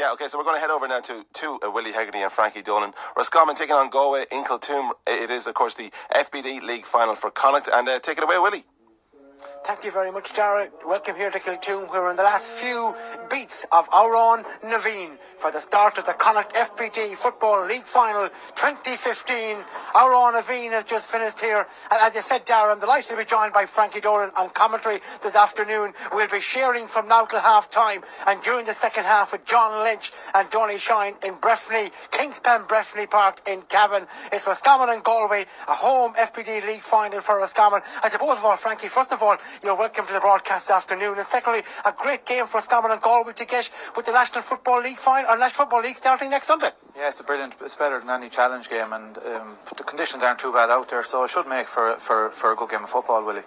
Yeah, okay, so we're going to head over now to Willie Hegarty and Frankie Dolan. Roscommon taking on Galway in Kiltoom. It is, of course, the FBD League final for Connacht. And take it away, Willie. Thank you very much, Jared. Welcome here to Kiltoom. We're in the last few beats of our own Naveen for the start of the Connacht FBD Football League Final 2015. Our own Naveen has just finished here. And as you said, Darren, I'm delighted to be joined by Frankie Dolan on commentary this afternoon. We'll be sharing from now till half time and during the second half with John Lynch and Donny Shine in Breffni, Kingspan Breffni Park in Cavan. It's Roscommon and Galway, a home FBD League Final for Roscommon. I suppose of all, Frankie, first of all, you're welcome to the broadcast this afternoon, and secondly, a great game for Roscommon and Galway to get with the National Football League final, or National Football League starting next Sunday. Yeah, it's better than any challenge game, and the conditions aren't too bad out there, so it should make for a good game of football, Willie.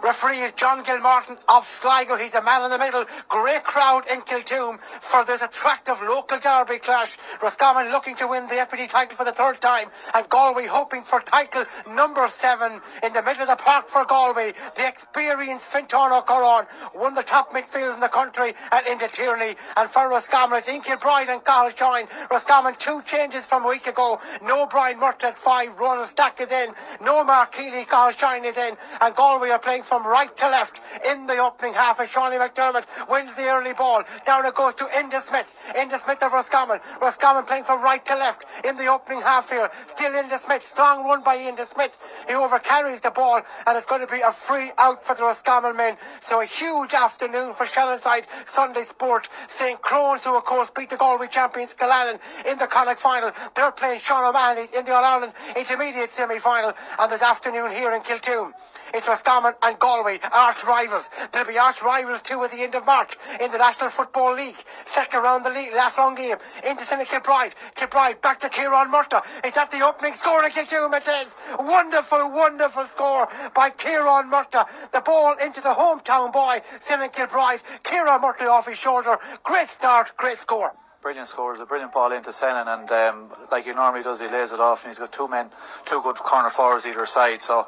Referee is John Gilmartin of Sligo. He's a man in the middle. Great crowd in Kiltoom for this attractive local derby clash. Roscommon looking to win the FBD title for the third time, and Galway hoping for title number 7 in the middle of the park for Galway. The experienced Fintan O'Croan, one of the top midfielders in the country and in the Tierney. And for Roscommon, it's Ian Kilbride and Carl Shine. Roscommon 2 changes from a week ago. No Brian Murta at 5. Ronald Stack is in. No Mark Keeley. Carl Shine is in. And Galway are playing from right to left in the opening half, and Shawnee McDermott wins the early ball. Down it goes to Inda Smith. Inda Smith of Roscommon. Roscommon playing from right to left in the opening half here. Still Inda Smith. Strong run by Inda Smith. He overcarries the ball, and it's going to be a free out for the Roscommon men. So a huge afternoon for Shannonside Sunday Sport. St. Croan's, who of course beat the Galway champions Killannon in the Connacht final. They're playing Sean O'Mahony in the All-Ireland intermediate semi-final, and this afternoon here in Kiltoom, it's Roscommon and Galway, arch rivals. There'll be arch rivals too at the end of March in the National Football League. Second round of the league, last round game. Into St. Kilbride. Kilbride back to Kieran Murta. It's at the opening score of Kiltoom, it is. Wonderful score by Kieran Murta. The ball into the hometown boy, St. Kilbride. Kieran Murta off his shoulder. Great start, great score. Brilliant scores, a brilliant ball into Senan, and like he normally does, he lays it off, and he's got 2 men, 2 good corner forwards either side, so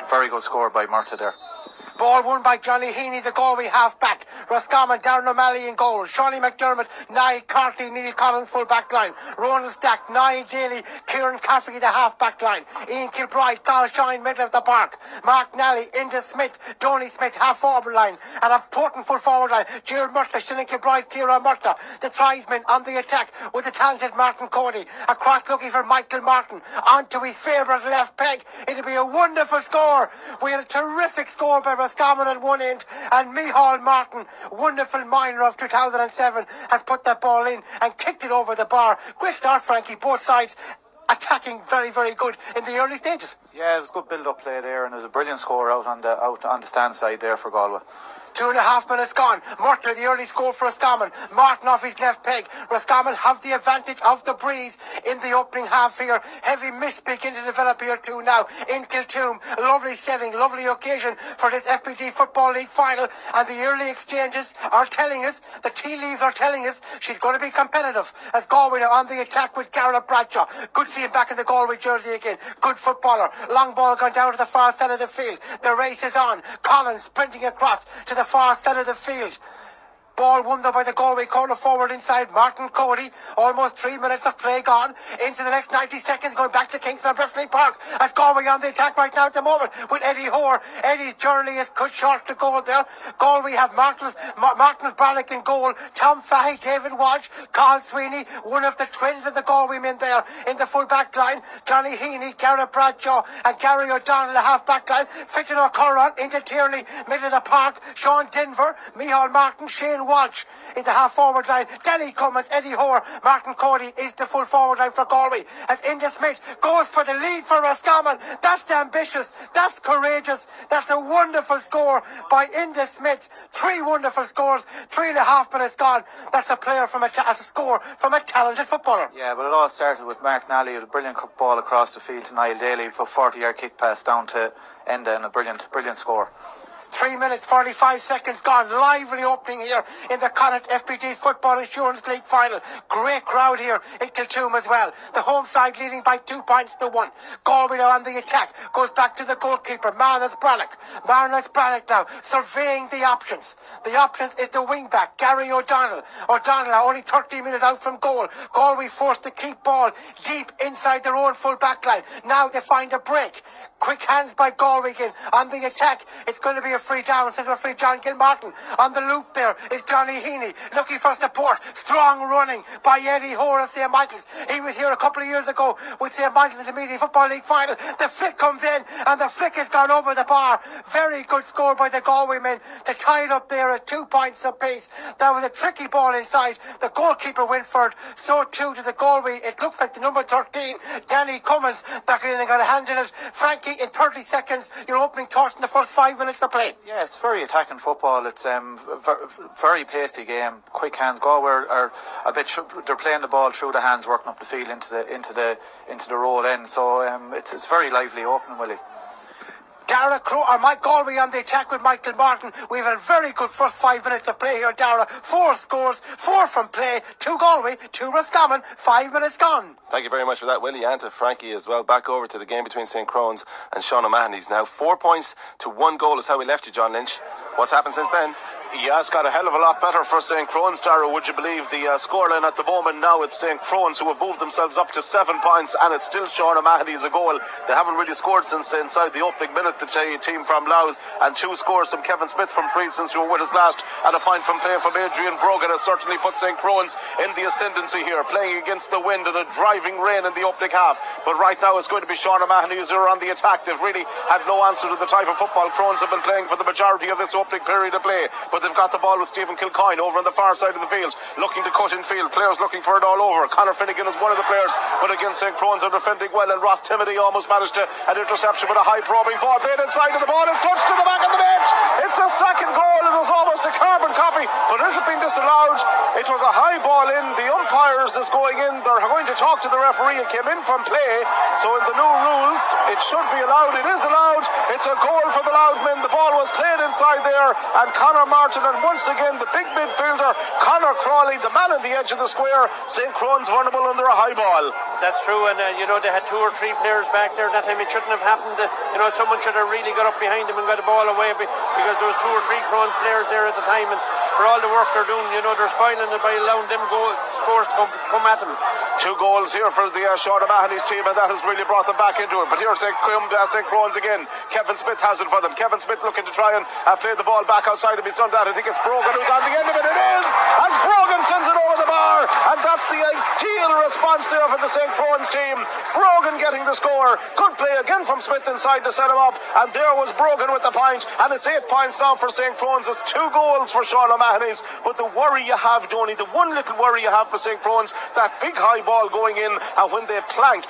very good score by Murta there. Ball won by Johnny Heaney, the Galway half-back. Roscommon, Darren O'Malley in goal. Shawnee McDermott, Niall Cartley, Neil Collins full back line. Ronald Stack, Niall Daly, Kieran Caffrey the half-back line. Ian Kilbride, Carl Shine, middle of the park. Mark Nally, Inda Smith, Donny Smith, half-forward line. And a potent full-forward line. Gerard Murta, Shannon Kilbride, Kieran Murta. The tribesmen on the attack with the talented Martin Cody. Across looking for Michael Martin. Onto his favourite left peg. It'll be a wonderful score. We had a terrific score by Roscommon at one end, and Micheál Martin, wonderful minor of 2007, has put that ball in and kicked it over the bar. Great start, Frankie. Both sides attacking very, very good in the early stages. Yeah, it was good build-up play there, and there was a brilliant score out on the stand side there for Galway. 2.5 minutes gone. Murta, the early score for Roscommon. Martin off his left peg. Roscommon have the advantage of the breeze in the opening half here. Heavy mist begin to develop here too now in Kiltoom. A lovely setting, lovely occasion for this FBD Football League final. And the early exchanges are telling us, the tea leaves are telling us, she's going to be competitive. As Galway are on the attack with Garrett Bradshaw. Good to see him back in the Galway jersey again. Good footballer. Long ball gone down to the far side of the field. The race is on. Collins sprinting across to the far side of the field. Ball won though by the Galway corner forward inside Martin Cody. Almost 3 minutes of play gone. Into the next 90 seconds going back to Kingspan Breffni Park. As Galway on the attack right now at the moment with Eddie Hoare. Eddie's journey is cut short to goal there. Galway have Martin's Barlick in goal. Tom Fahey, David Walsh, Carl Sweeney, one of the twins of the Galway men there in the full back line. Johnny Heaney, Garrett Bradshaw and Gary O'Donnell the half back line. Fintan O'Croan into Tierney, middle of the park. Sean Denver, Micheál Martin, Shane Walsh is the half-forward line. Danny Cummins, Eddie Hoare, Martin Cody is the full-forward line for Galway. As Inda Smith goes for the lead for Roscommon. That's ambitious. That's courageous. That's a wonderful score by Inda Smith. 3 wonderful scores. 3.5 minutes gone. That's a player from a score from a talented footballer. Yeah, but it all started with Mark Nally with a brilliant ball across the field to Niall Daly for 40-yard kick pass down to Enda and a brilliant score. 3 minutes 45 seconds gone. Lively opening here in the Connacht FBD Football Insurance League final. Great crowd here in Kiltoom as well. The home side leading by 2 points to 1. Galway now on the attack. Goes back to the goalkeeper, Marnus Brannock. Marnus Brannock now surveying the options. The options is the wing back, Gary O'Donnell. O'Donnell are only 30 minutes out from goal. Galway forced to keep ball deep inside their own full back line. Now they find a break. Quick hands by Galway again on the attack. It's going to be a free down. Says referee John Gilmartin. On the loop there is Johnny Heaney looking for support. Strong running by Eddie Hoare of St. Michael's. He was here a couple of years ago with St. Michael's Intermediate Football League final. The flick comes in and the flick has gone over the bar. Very good score by the Galway men to tie it up there at 2 points apiece. That was a tricky ball inside. The goalkeeper went for it. So too to the Galway. It looks like the number 13, Danny Cummins, that got a hand in it. Frankie, in 30 seconds, your opening thoughts in the first 5 minutes of play. Yeah, it's very attacking football. It's very pacey game. Quick hands. Galway are a bit. They're playing the ball through the hands, working up the field into the roll end. So it's very lively opening, Willie. Dara Croan, or Mike Galway on the attack with Michael Martin. We've had a very good first 5 minutes of play here, Dara. 4 scores, 4 from play, 2 Galway, 2 Roscommon, 5 minutes gone. Thank you very much for that, Willie, and to Frankie as well. Back over to the game between St. Croan's and Sean O'Mahony's now. 4 points to 1 goal is how we left you, John Lynch. What's happened since then? Yeah, it's got a hell of a lot better for St. Croan's, Dara. Would you believe the scoreline at the moment now? It's St. Croan's who have moved themselves up to 7 points, and it's still Sean O'Mahony's a goal. They haven't really scored since inside the opening minute. The team from Louth, and 2 scores from Kevin Smith from free since you were with us last, and a point from play from Adrian Brogan has certainly put St. Croan's in the ascendancy here, playing against the wind and a driving rain in the opening half. But right now it's going to be Sean O'Mahony who's on the attack. They've really had no answer to the type of football Croans have been playing for the majority of this opening period of play, but they've got the ball with Stephen Kilcoyne over on the far side of the field, looking to cut in field. Players looking for it all over. Conor Finnegan is one of the players, but again St. Croan's are defending well, and Ross Timothy almost managed an interception with a high probing ball played inside of the ball. It's touched to the back of the net. It's a second goal. It was almost a carbon copy, but has it been disallowed? It was a high ball in. The umpires is going in. They're going to talk to the referee. It came in from play, so in the new rules it should be allowed. It is allowed. It's a goal for the Loudmen. The ball was played inside there, and Conor Martin, and once again the big midfielder Conor Crawley, the man on the edge of the square. St. Croan's vulnerable under a high ball. That's true, and they had 2 or 3 players back there that time. It shouldn't have happened. Someone should have really got up behind him and got the ball away, because there was 2 or 3 Croan's players there at the time, and for all the work they're doing, they're spoiling it by allowing them scores to come at them. 2 goals here for the Sean O'Mahony's team, and that has really brought them back into it. But here's St. Croan's again. Kevin Smith has it for them. Kevin Smith looking to try and play the ball back outside him. He's done that. I think it's Brogan who's on the end of it. It is! And Brogan sends it over the bar, and that's the ideal response there for the St. Croan's team. Brogan getting the score. Good play again from Smith inside to set him up, and there was Brogan with the point, and it's 8 points now for St. Croan's. It's 2 goals for Sean O'Mahony's. But the worry you have, Donny, the one little worry you have for St. Croan's, that big high ball going in, and when they plank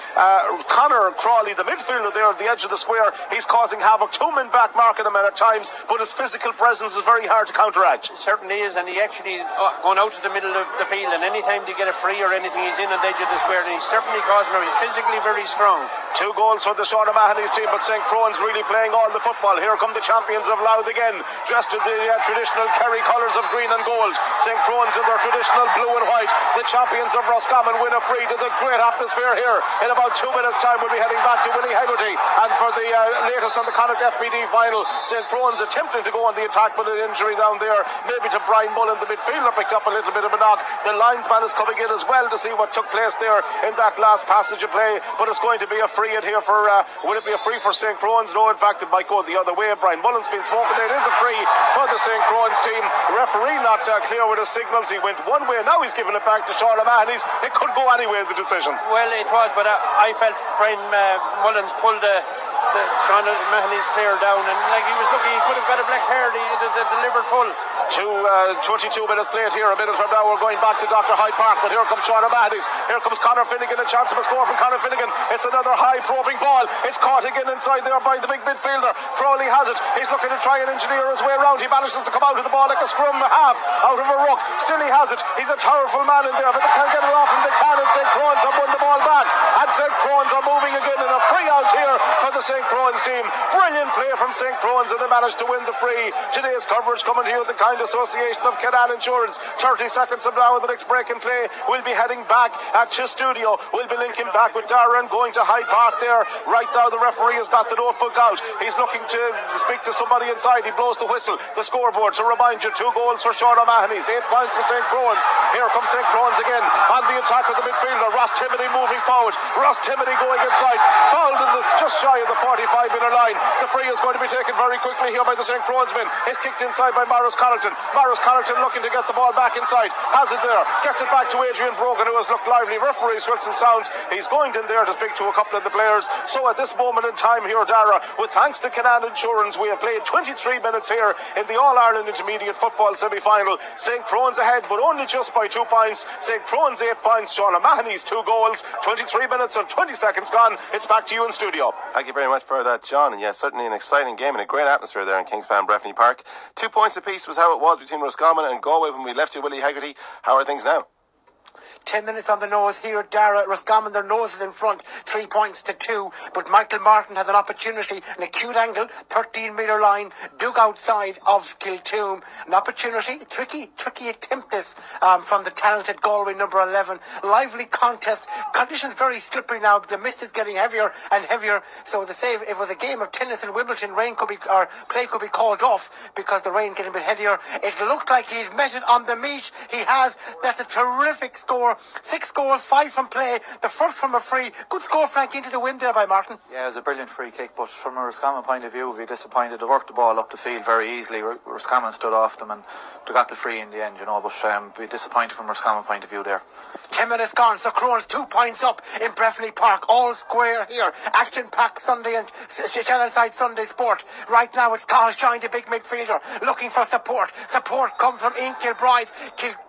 Conor Crawley, the midfielder there at the edge of the square, he's causing havoc. 2 men back marking him at times, but his physical presence is very hard to counteract. It certainly is, and he actually is going out to the middle of the field, and anytime they get a free or anything, he's in on the edge of the square, and he's certainly causing her. He's physically very strong. 2 goals for the Sean O'Mahony's team, but St. Croan's really playing all the football. Here come the champions of Louth again, dressed in the traditional Kerry colours of green and gold. St. Croan's in their traditional blue and white. The champions of Roscommon win a free to the great atmosphere here. In about 2 minutes' time, we'll be heading back to Willie Hegarty. And for the latest on the Connacht FBD final, St. Croan's attempting to go on the attack, but an injury down there, maybe to Brian Mullen, the midfielder, picked up a little bit of a knock. The linesman is coming in as well to see what took place there in that last passage of play, but it's going to be a free in here for will it be a free for St. Croan's? No, in fact it might go the other way. Brian Mullen's been spoken. It is a free for the St. Croan's team. Referee not clear with his signals. He went one way, now he's giving it back to Sean O'Mahony's. It could go anyway, the decision. Well, it was, but I felt Brian Mullins pulled the Sean O'Mahony's player down, and he was looking, he could have got a black card. The delivered pull. 22 minutes played here. A minute from now we're going back to Dr. Hyde Park, but here comes Sean O'Mahony's. Here comes Conor Finnegan, a chance of a score from Conor Finnegan. It's another high probing ball. It's caught again inside there by the big midfielder. Crawley has it. He's looking to try and engineer his way around. He manages to come out with the ball like a scrum half out of a ruck. Still he has it. He's a powerful man in there, but they can't get it off him. They can, and St. Croan's have won the ball back, and St. Croan's are moving again in a free out here for the the St. Croan's team. Brilliant play from St. Croan's, and they managed to win the free. Today's coverage coming here with the kind association of Kiltoom Insurance. 30 seconds from now with the next break in play. We'll be heading back at his studio. We'll be linking back with Darren, going to Hyde Park there. Right now the referee has got the notebook out. He's looking to speak to somebody inside. He blows the whistle. The scoreboard to remind you, 2 goals for Sean O'Mahony's, 8 points to St. Croan's. Here comes St. Croan's again on the attack of the midfielder. Ross Timothy moving forward. Ross Timothy going inside. Fouled in this just shy of the 45-metre line. The free is going to be taken very quickly here by the St. Croan's men. It's kicked inside by Maurice Connaughton. Maurice Connaughton looking to get the ball back inside. Has it there. Gets it back to Adrian Brogan, who has looked lively. Referee Wilson sounds. He's going in there to speak to a couple of the players. So at this moment in time here, Dara, with thanks to Canaan Insurance, we have played 23 minutes here in the All-Ireland Intermediate Football semi-final. St. Croan's ahead, but only just by 2 points. St. Croan's 8 points. Sean O'Mahony's 2 goals. 23 minutes and 20 seconds gone. It's back to you in studio. Thank you very much for that, John. And yes, certainly an exciting game and a great atmosphere there in Kingspan Breffni Park. 2 points apiece was how it was between Roscommon and Galway when we left you, Willie Haggerty. How are things now? 10 minutes on the nose here, Dara. Roscommon, their noses in front, 3 points to 2. But Michael Martin has an opportunity, an acute angle, 13-metre line, dug outside of Kiltoom. An opportunity, tricky attempt this from the talented Galway number 11. Lively contest, conditions very slippery now. The mist is getting heavier and heavier. So to say it was a game of tennis in Wimbledon, play could be called off because the rain getting a bit heavier. It looks like he's met it on the meat. He has. That's a terrific score. 6 scores, 5 from play. The first from a free. Good score, Frank, into the wind there by Martin. Yeah, it was a brilliant free kick, but from a Roscommon point of view, we disappointed. They worked the ball up the field very easily. Roscommon stood off them and they got the free in the end, you know, but we disappointed from a Roscommon point of view there. 10 minutes gone, so Croan's 2 points up in Breffni Park, all square here. Action-packed Sunday and Shannonside Sunday sport. Right now it's Carl Shine, the big midfielder, looking for support. Support comes from Ian Kilbride.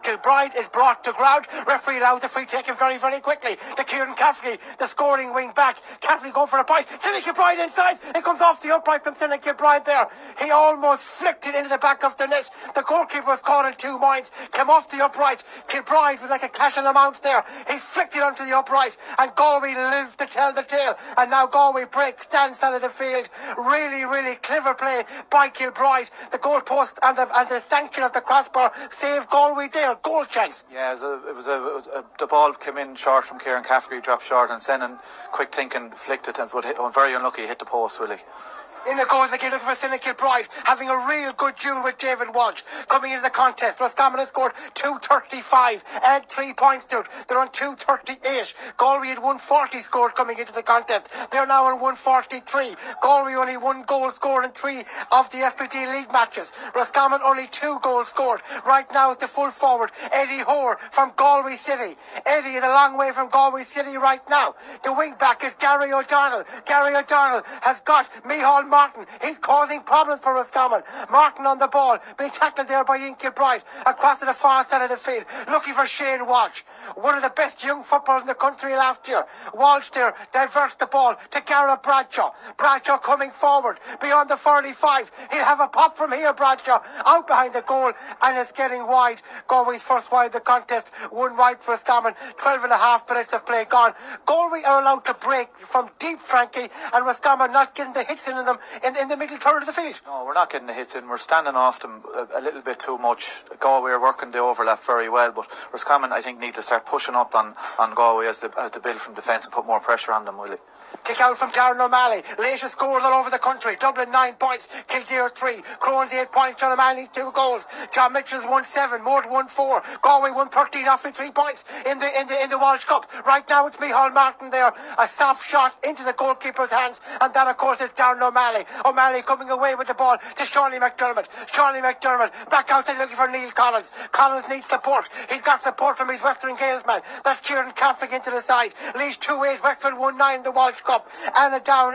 Kilbride is brought to ground. Referee allows the free taken very, very quickly. To Kieran Cafferty, the scoring wing back. Cafferty going for a point. Sidney Kilbride inside. It comes off the upright from Sidney Kilbride there. He almost flicked it into the back of the net. The goalkeeper was caught in 2 minds. Came off the upright. Kilbride was like a cash in a mount there. He flicked it onto the upright and Galway lives to tell the tale. And now Galway break, stands out of the field. Really, really clever play by Kilbride. The goalpost and the sanction of the crossbar saved Galway there. Goal chance. Yeah, the ball came in short from Kieran Cafferty, dropped short, and Senan, quick thinking, flicked it, but very unlucky, hit the post, really. In it goes again, looking for Sidney Kilbride, having a real good duel with David Walsh. Coming into the contest, Roscommon has scored 235, add 3 points to it. They're on 238. Galway had 140 scored coming into the contest. They're now on 143. Galway only 1 goal scored in 3 of the FBD league matches. Roscommon only 2 goals scored. Right now is the full forward, Eddie Hoare from Galway City. Eddie is a long way from Galway City right now. The wing back is Gary O'Donnell. Gary O'Donnell has got Micheál Martin. He's causing problems for Roscommon. Martin on the ball, being tackled there by Ian Kilbride across to the far side of the field, looking for Shane Walsh, one of the best young footballers in the country last year. Walsh there diverts the ball to Gareth Bradshaw. Bradshaw coming forward beyond the 45. He'll have a pop from here, Bradshaw, out behind the goal, and it's getting wide. Galway's first wide of the contest, 1 wide for Roscommon. 12.5 minutes of play gone. Galway are allowed to break from deep, Frankie, and Roscommon not getting the hits in them in the middle third of the field. No, we're not getting the hits in. We're standing off them a little bit too much. Galway are working the overlap very well, but Roscommon, I think, need to start pushing up on Galway as the build from defence and put more pressure on them, will it? Kick out from Darren O'Malley. Latest scores all over the country. Dublin 9 points, Kildare 3. Croan's 8 points, John O'Malley's 2 goals. John Mitchell's 1-7, Moore 1-4. Galway 1-13, offering 3 points in the Walsh Cup. Right now it's Micheál Martin there. A soft shot into the goalkeeper's hands, and that of course is Darren O'Malley. O'Malley coming away with the ball to Shawnee McDermott. Shawnee McDermott back outside looking for Neil Collins. Collins needs support. He's got support from his Western Gales man. That's Kieran Cafferty into the side. Leeds 2-8, Wexford 1-9 the Walsh Cup. Anna down,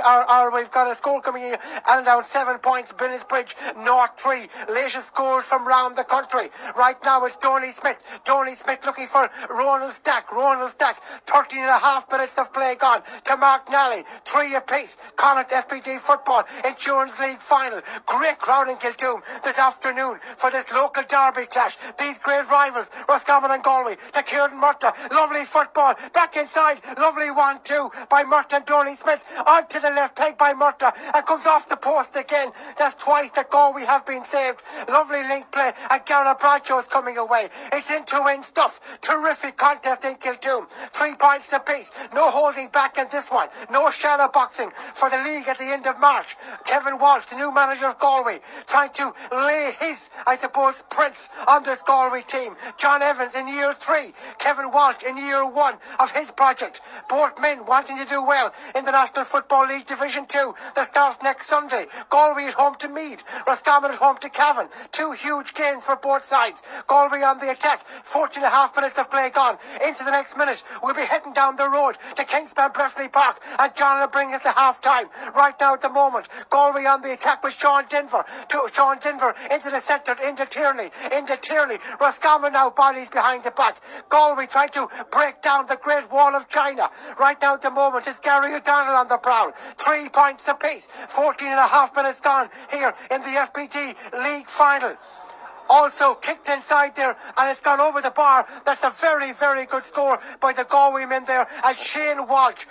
we've got a score coming in. Anna down 7 points. Bennettsbridge North 3. Latest scores from round the country. Right now it's Donny Smith. Donny Smith looking for Ronald Stack. 13.5 minutes of play gone to Mark Nally. 3 apiece. Connacht FBD football. Insurance League final. Great crowd in Kiltoom this afternoon for this local derby clash. These great rivals, Roscommon and Galway. To Kieran Murta, lovely football, back inside, lovely 1-2 by Murta and Donny Smith, on to the left peg by Murta, and comes off the post again. That's twice that Galway have been saved. Lovely link play, and Gareth Bradshaw's coming away. It's in to win stuff. Terrific contest in Kiltoom. 3 points apiece, no holding back in this one, no shadow boxing for the league at the end of March. Kevin Walsh, the new manager of Galway, trying to lay his, I suppose, prints on this Galway team. John Evans in year 3, Kevin Walsh in year 1 of his project. Both men wanting to do well in the National Football League Division 2 that starts next Sunday. Galway at home to Meath, Roscommon at home to Cavan. 2 huge games for both sides. Galway on the attack, 14.5 minutes of play gone. Into the next minute, we'll be heading down the road to Kingspan Breffni Park, and John will bring us to half time. Right now at the moment, Galway on the attack with Sean Denver. Sean Denver into the centre, into Tierney. Roscommon now, bodies behind the back. Galway trying to break down the Great Wall of China. Right now at the moment, it's Gary O'Donnell on the prowl. 3 points apiece. 14.5 minutes gone here in the FBD League final. Also kicked inside there, and it's gone over the bar. That's a very, very good score by the Galway men there. And Shane Walsh,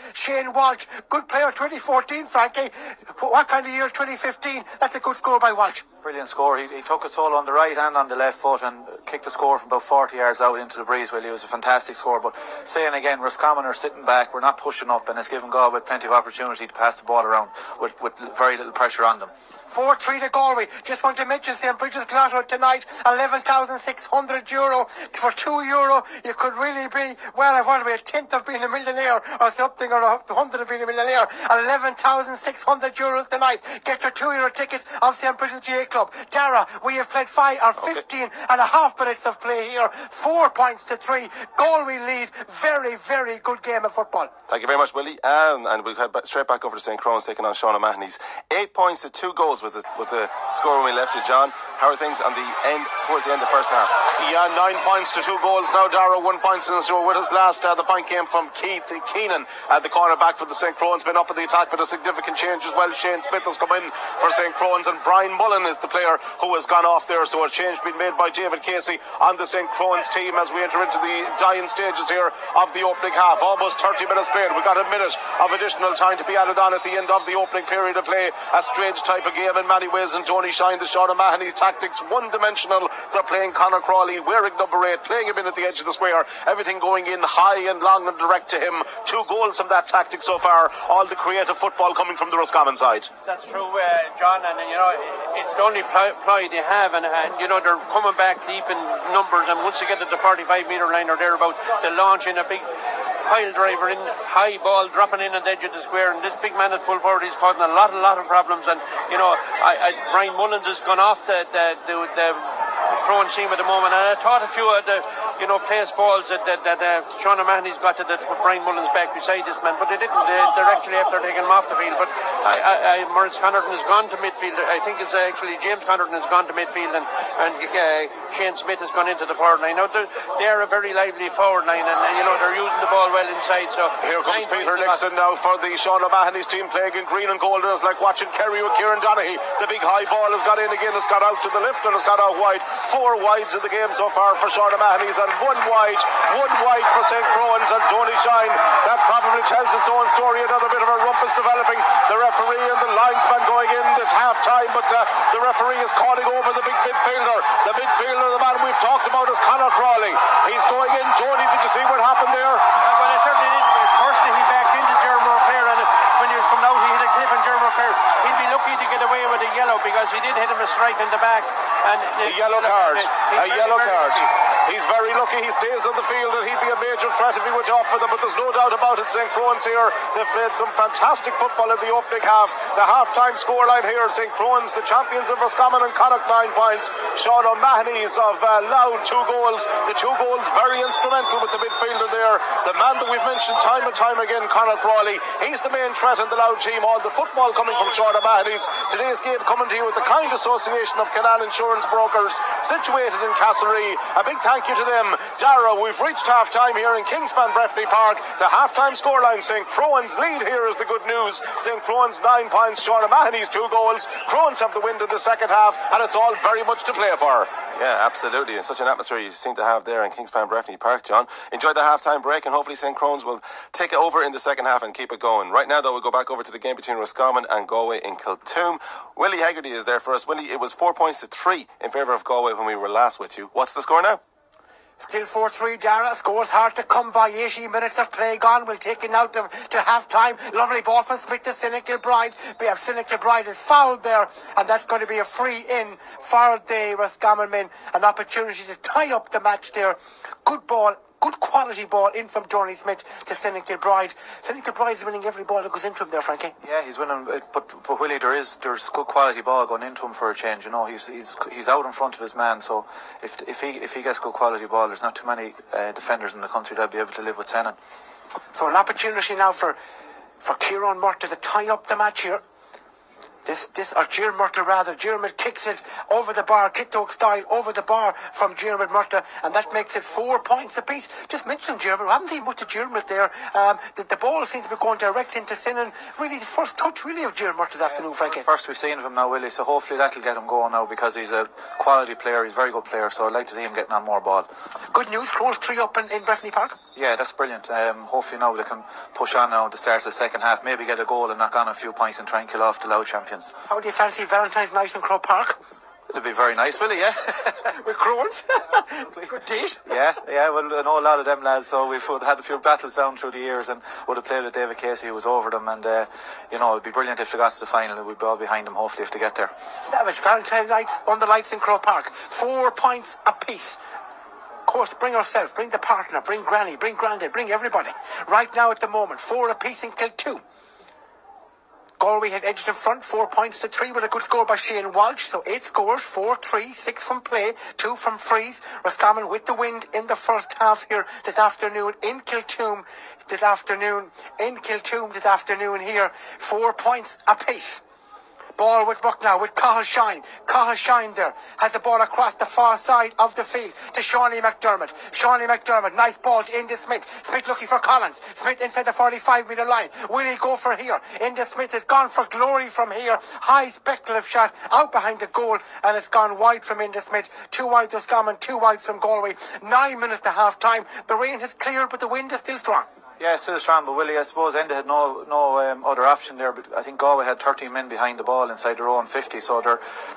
good player 2014, Frankie. What kind of year 2015? That's a good score by Walsh. Brilliant score. He took us all on the right and on the left foot and kicked the score from about 40 yards out into the breeze. Well, it was a fantastic score. But saying again, Roscommon are sitting back. We're not pushing up, and it's given Galway plenty of opportunity to pass the ball around with very little pressure on them. 4-3 to Galway. Just want to mention St. Bridget's Lotto tonight, €11,600. For €2, you could really be, well, what are we, a tenth of being a millionaire or something, or a hundred of being a millionaire. €11,600 tonight. Get your €2 tickets of St. Bridget's GA Club. Dara, we have played 15.5 minutes of play here. 4 points to 3. Galway lead. Very, very good game of football. Thank you very much, Willie. And we'll head straight back over to St. Croan's taking on Sean O'Mahony's. 8 points to 2 goals was the score when we left you, John. How are things on the end, towards the end of the first half? Yeah, 9 points to 2 goals now. Dara, 1 point since you were with us last. The point came from Keith Keenan, the cornerback for the St. Croan's. Been up in the attack, but a significant change as well. Shane Smith has come in for St. Croan's, and Brian Mullen is the player who has gone off there. So a change been made by David Casey on the St. Croan's team as we enter into the dying stages here of the opening half. Almost 30 minutes played. We've got a minute of additional time to be added on at the end of the opening period of play. A strange type of game in many ways, and Tony Shine, the Sean O'Mahony's tactics, one-dimensional. They're playing Conor Crawley wearing number 8, playing him in at the edge of the square, everything going in high and long and direct to him. 2 goals from that tactic so far. All the creative football coming from the Roscommon side. That's true, John, and it's the only ploy they have, and they're coming back deep in numbers, and once they get to the 45-metre line or thereabout, they launch in a big pile driver in, high ball dropping in at the edge of the square, and this big man at full forward is causing a lot of problems. And Brian Mullins has gone off the Croan team at the moment, and I thought a few of the place balls that Sean O'Mahony's got to Brian Mullins back beside this man, but they didn't. They're actually after taking him off the field. But Maurice Connerton has gone to midfield. I think it's actually James Connerton has gone to midfield, and Shane Smith has gone into the forward line. Now they're a very lively forward line, and they're using the ball well inside. So here comes Peter Nixon now for the Sean O'Mahony's team, playing in green and gold. And it's like watching Kerry with Kieran Donaghy. The big high ball has got in again. It's got out to the left and it's got out wide. 4 wides in the game so far for Sean O'Mahony's, and one wide for St. Croan's. And Tony Shine, that probably tells its own story. Another bit of a rumpus developing. The referee and the linesman going in at half time, but the referee is calling over the big midfielder. The midfielder, the man we've talked about, is Conor Crawley. He's going in. Tony, did you see what happened there? Well, I certainly did. Firstly, he backed into Jeremy O'Clair, and when he was coming out, he hit a clip on Jeremy O'Clair. He'd be lucky to get away with a yellow, because he did hit him a strike in the back. And a yellow card. A yellow card. He's very lucky he stays on the field, and he'd be a major threat if he went off for them, but there's no doubt about it. St. Croan's here, they've played some fantastic football in the opening half. The half-time scoreline here, St. Croan's, the champions of Roscommon and Connacht, 9 points. Sean O'Mahony's of Louth, 2 goals. The 2 goals very instrumental with the midfielder there. The man that we've mentioned time and time again, Conor Crawley. He's the main threat in the Louth team. All the football coming from Sean O'Mahony's. Today's game coming to you with the kind association of Canal Insurance Brokers, situated in Castlereagh. A big thank thank you to them. Dara, we've reached half-time here in Kingspan Breffni Park. The half-time scoreline, St. Croan's lead here is the good news. St. Croan's 9 points, Sean O'Mahony's 2 goals. Croans have the wind in the second half, and it's all very much to play for. Yeah, absolutely. And such an atmosphere you seem to have there in Kingspan Breffni Park, John. Enjoy the half-time break, and hopefully St. Croan's will take it over in the second half and keep it going. Right now, though, we'll go back over to the game between Roscommon and Galway in Kiltoom. Willie Haggerty is there for us. Willie, it was 4 points to 3 in favour of Galway when we were last with you. What's the score now? Still 4-3, Dara. Score's hard to come by. 80 minutes of play gone. We'll take it now to half-time. Lovely ball from Smith to Sinnott-Kilbride. Sinnott-Kilbride is fouled there, and that's going to be a free in for the Roscommon men. An opportunity to tie up the match there. Good ball. Good quality ball in from Johnny Smith to Sinnott-Kilbride. Sinnott-Kilbride is winning every ball that goes into him there, Frankie. Yeah, he's winning, but Willie, there's good quality ball going into him for a change. You know, he's out in front of his man. So if he gets good quality ball, there's not too many defenders in the country that'll be able to live with Sennan. So an opportunity now for Kieran Murta to tie up the match here. Jeremy Murta rather. Jeremy kicks it over the bar, Kittoak style, over the bar from Jeremy Murta, and that makes it 4 points apiece. Just mention Jeremy, we haven't seen much of Jeremy there. The ball seems to be going direct into Sinnan. Really, the first touch really of Jeremy Murta this afternoon, Frankie. First we've seen of him now, Willie, so hopefully that'll get him going now, because he's a quality player, he's a very good player, so I'd like to see him getting on more ball. Good news, Crows 3 up in Breffni Park. Yeah, that's brilliant. Hopefully now they can push on now at the start of the second half, maybe get a goal and knock on a few points and try and kill off the Louth champions. How do you fancy Valentine's night in Crow Park? It'll be very nice, will it, yeah? With Crows? Good date. Yeah, well, I know a lot of them lads, so we've had a few battles down through the years, and would have played with David Casey, who was over them, and it'd be brilliant if they got to the final, and we'd be all behind them, hopefully, if they get there. Savage, Valentine's night on the lights in Crow Park. 4 points apiece. Of course, bring yourself, bring the partner, bring Granny, bring Grandad, bring everybody. Right now at the moment, 4 apiece in Kiltoom. Galway had edged in front, 4 points to 3 with a good score by Shane Walsh. So 8 scores, 4-3, 6 from play, 2 from frees. Roscommon with the wind in the first half here this afternoon in Kiltoom. This afternoon here, 4 points apiece. Ball with Buck now, with Cathal Shine. Cathal Shine there has the ball across the far side of the field to Shawnee McDermott. Shawnee McDermott, nice ball to Inda Smith. Smith looking for Collins. Smith inside the 45-metre line. Will he go for here? Inda Smith has gone for glory from here. High speculative shot out behind the goal, and it's gone wide from Inda Smith. 2 wide to Roscommon, 2 wide from Galway. 9 minutes to half time. The rain has cleared, but the wind is still strong. Yeah, still strong, but Willie, I suppose Enda had no other option there, but I think Galway had 13 men behind the ball inside their own 50, so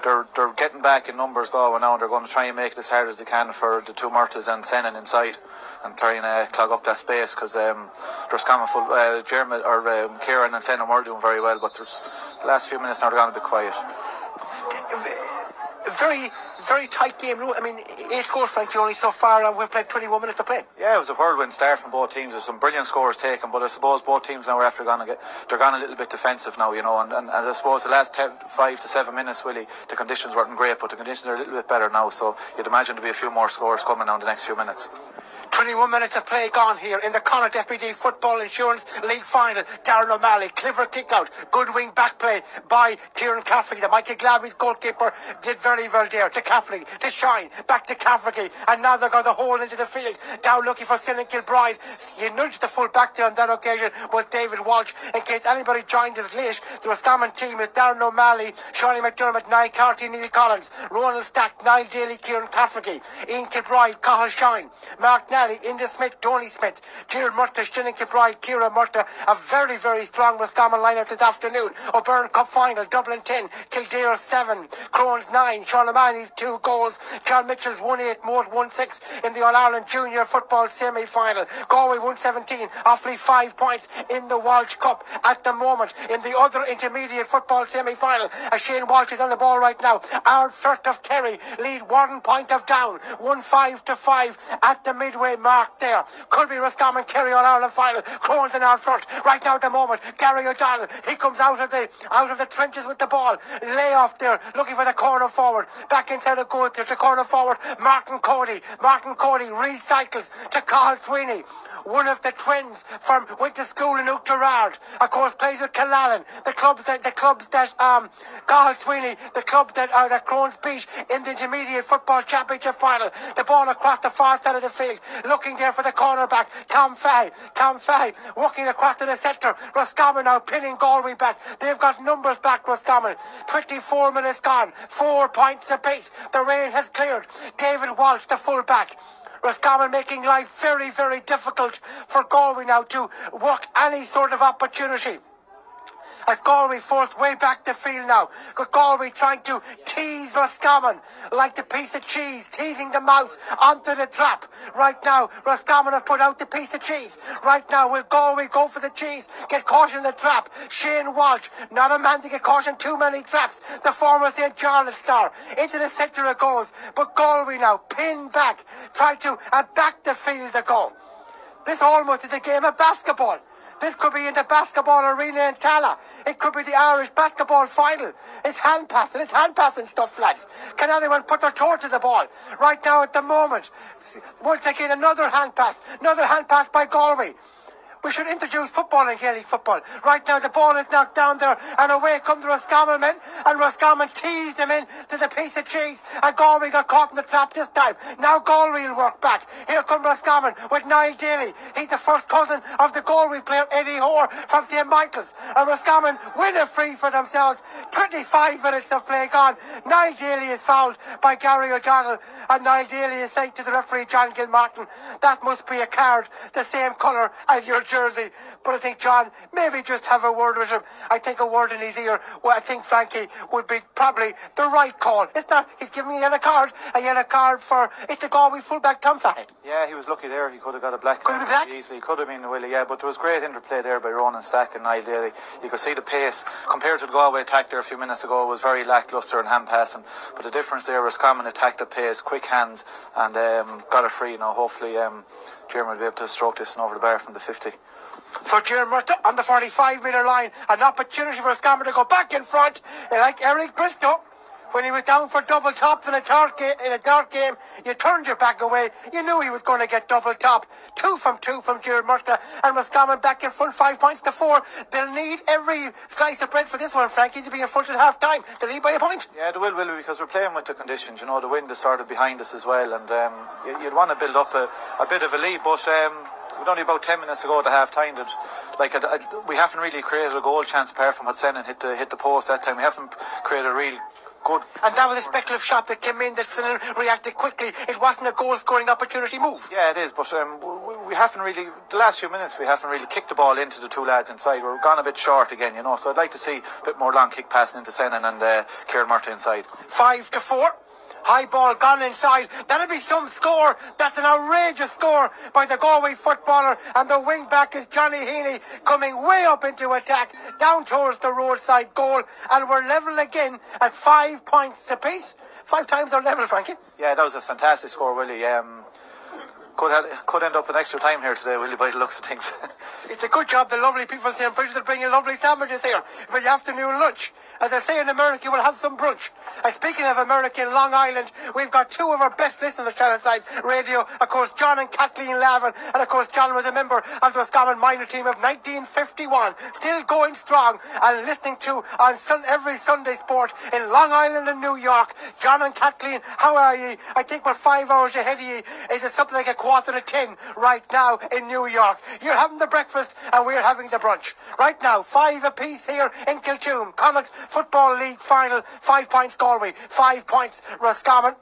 they're getting back in numbers, Galway now, and they're going to try and make it as hard as they can for the 2 Murtas and Sennan inside and try and clog up that space, because there's common full Jeremy or Kieran and Sennan were doing very well, but there's the last few minutes now they're going to be quiet. Very, very tight game. I mean, 8 scores, Frankie, only so far, and we've played 21 minutes to play. Yeah, it was a whirlwind start from both teams. There's some brilliant scores taken, but I suppose both teams now are after they're gone a little bit defensive now, and I suppose the last 5 to 7 minutes, Willie, the conditions weren't great, but the conditions are a little bit better now, so you'd imagine there'll be a few more scores coming now in the next few minutes. 21 minutes of play gone here in the Connacht FBD Football Insurance League Final. Darren O'Malley, clever kick out, good wing back play by Kieran Cafferty. The Michael Glavy's goalkeeper did very well there. To Cafferty, to Shine, back to Cafferty, and now they've got the hole into the field. Down looking for Sinnott-Kilbride. He nudged the full back there on that occasion was David Walsh. In case anybody joined us late, the Roscommon team is Darren O'Malley, Shawnee McDermott, Niall Carty, Neil Collins, Ronald Stack, Niall Daly, Kieran Cafferty, Ian Kilbride, Cathal Shine, Mark Nally, Inda Smith, Tony Smith, Gerald Murta, Shannonside, Kieran Murta. A very, very strong Roscommon lineup this afternoon. O'Byrne Cup Final, Dublin 10, Kildare 7, Croan's 9, Sean O'Mahony's 2 goals, John Mitchell's 1-8, Moat 1-6 in the All-Ireland Junior Football Semi-Final. Galway 117, Offaly 5 points in the Walsh Cup at the moment. In the other intermediate football semi-final, as Shane Walsh is on the ball right now, our Firth of Kerry lead 1 point of down, 1-5 at the midway mark there. Could be Roscommon Kerry All-Ireland final. Croan's in our front right now at the moment. Gary O'Donnell, he comes out of the trenches with the ball. Lay off there, looking for the corner forward. Back inside the goal there to corner forward. Martin Cody recycles to Cathal Sweeney. one of the twins went to school in Oughterard. Of course, plays with Killallen. The clubs that Cathal Sweeney, the club that Croan's beat in the intermediate football championship final. The ball across the far side of the field, looking there for the cornerback, Tom Fahey, walking across to the centre. Roscommon now pinning Galway back. They've got numbers back, Roscommon. 24 minutes gone, 4 points apiece. The rain has cleared. David Walsh, the full-back. Roscommon making life very, very difficult for Galway now to work any sort of opportunity. As Galway forced way back the field now. Galway trying to tease Roscommon like the piece of cheese, teasing the mouse onto the trap. Right now, Roscommon have put out the piece of cheese. Right now, will Galway go for the cheese? Get caught in the trap. Shane Walsh, not a man to get caught in too many traps. The former St. Charlotte star. Into the centre it goes. But Galway now, pinned back, try to back the field to go. This almost is a game of basketball. This could be in the basketball arena in Tala. It could be the Irish basketball final. It's hand passing stuff, lads. Can anyone put their toe to the ball? Right now at the moment, once again another hand pass by Galway. We should introduce football in Gaelic football. Right now the ball is knocked down there and away come the Roscommon men, and Roscommon teased them in to the piece of cheese, and Galway got caught in the trap this time. Now Galway will work back. Here comes Roscommon with Niall Daly. He's the first cousin of the Galway player Eddie Hoare from St. Michael's, and Roscommon win a free for themselves. 25 minutes of play gone. Niall Daly is fouled by Gary O'Donnell, and Niall Daly is saying to the referee John Gilmartin, that must be a card the same colour as your jersey. But I think John, maybe just have a word with him. I think a word in his ear, well, I think Frankie would be probably the right call. It's not, he's giving me a yellow card for, it's the Galway fullback Tom Fahey. Yeah, he was lucky there. He could have got a black card easily. Could have been a Willie, yeah, but there was great interplay there by Ronan Stack and Niall Daly. You could see the pace compared to the Galway attack there a few minutes ago was very lacklustre and hand passing, but the difference there was Common attacked at pace, quick hands, and got a free. Now hopefully Jeremy will be able to stroke this one over the bar from the 50. For Jeremy on the 45-metre line, an opportunity for Roscommon to go back in front, like Eric Bristow. When he was down for double tops in a dark game, you turned your back away. You knew he was going to get double top. 2 from Gerard Murta, and Roscommon back in front, 5 points to 4. They'll need every slice of bread for this one, Frankie, to be in front at half time. They'll lead by a point. Yeah, they will, because we're playing with the conditions. You know, the wind is sort of behind us as well, and you'd want to build up a bit of a lead, but with only about 10 minutes to go at the half time, we haven't really created a goal chance apart from what Senan hit the post that time. We haven't created a real good. And that was a speculative shot that came in that Senan reacted quickly. It wasn't a goal-scoring opportunity move. Yeah, it is, but we haven't really, the last few minutes, we haven't really kicked the ball into the two lads inside. We're gone a bit short again, you know, so I'd like to see a bit more long kick passing into Senan and Kieran Murta inside. 5 to 4. High ball gone inside. That'll be some score. That's an outrageous score by the Galway footballer. And the wing back is Johnny Heaney coming way up into attack down towards the roadside goal. And we're level again at 5 points apiece. 5 times our level, Frankie. Yeah, that was a fantastic score, Willie. Could end up in extra time here today, Willie, by the looks of things. It's a good job the lovely people St. Bridget are bringing lovely sandwiches here for the afternoon lunch. As I say in America, we'll have some brunch. And speaking of America, in Long Island, we've got 2 of our best listeners at Shannonside Radio. Of course, John and Kathleen Lavin. And of course, John was a member of the Roscommon minor team of 1951. Still going strong and listening to on every Sunday sport in Long Island and New York. John and Kathleen, how are ye? I think we're 5 hours ahead of ye. Is it something like 9:45 right now in New York? You're having the breakfast and we're having the brunch. Right now, 5 apiece here in Kiltoom. Connacht Football League final, 5 points Galway, 5 points Roscommon.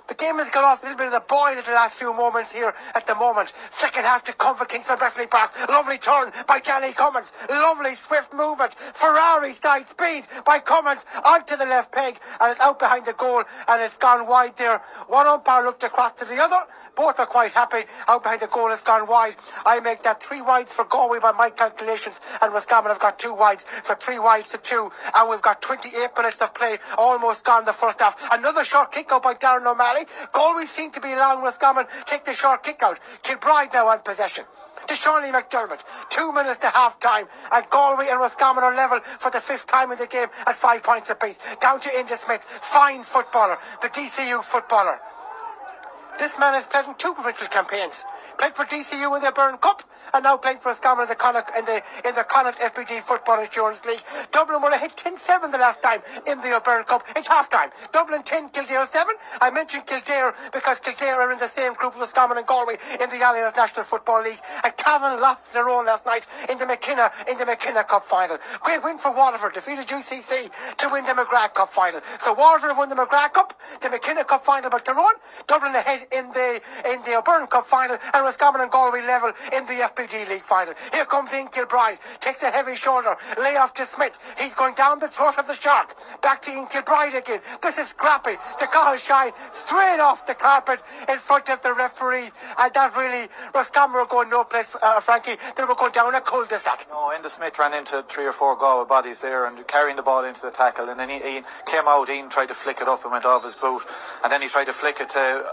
The game has gone off a little bit of the boil at the last few moments here at the moment. Second half to come for Kingston Breffney Park. Lovely turn by Danny Cummins. Lovely swift movement. Ferrari style speed by Cummins onto the left peg, and it's out behind the goal and it's gone wide there. One umpire looked across to the other. Both are quite happy. Out behind the goal has gone wide. I make that 3 wides for Galway by my calculations, and Roscommon have got 2 wides. So 3 wides to 2, and we've got 28 minutes of play. Almost gone the first half. Another short kick out by Darren O'Malley. Galway seem to be allowing Roscommon take the short kick out. Kilbride now on possession. To Shawnee McDermott. 2 minutes to half time, and Galway and Roscommon are level for the 5th time in the game at 5 points apiece. Down to Inda Smith, fine footballer, the DCU footballer. This man has played in 2 provincial campaigns. Played for DCU in the Byrne Cup and now playing for Roscommon in the Connacht FBD Football Insurance League. Dublin would have hit 10-7 the last time in the Byrne Cup. It's half time. Dublin 10, Kildare 7. I mentioned Kildare because Kildare are in the same group as Roscommon and Galway in the Alliance National Football League. And Cavan lost their own last night in the McKenna Cup final. Great win for Waterford, defeated UCC to win the McGrath Cup final. So Waterford have won the McGrath Cup, the McKenna Cup final, but their own. Dublin ahead in the Byrne Cup final, and Roscommon and Galway level in the FBD League final. Here comes Ian Kilbride, takes a heavy shoulder, lay off to Smith. He's going down the throat of the shark. Back to Ian Kilbride again. This is scrappy. The call shine straight off the carpet in front of the referee, and that really, Roscommon were going no place, Frankie. They were going down a cul-de-sac. No, Enda Smith ran into 3 or 4 Galway bodies there and carrying the ball into the tackle, and then he came out. Ian tried to flick it up and went off his boot, and then he tried to flick it to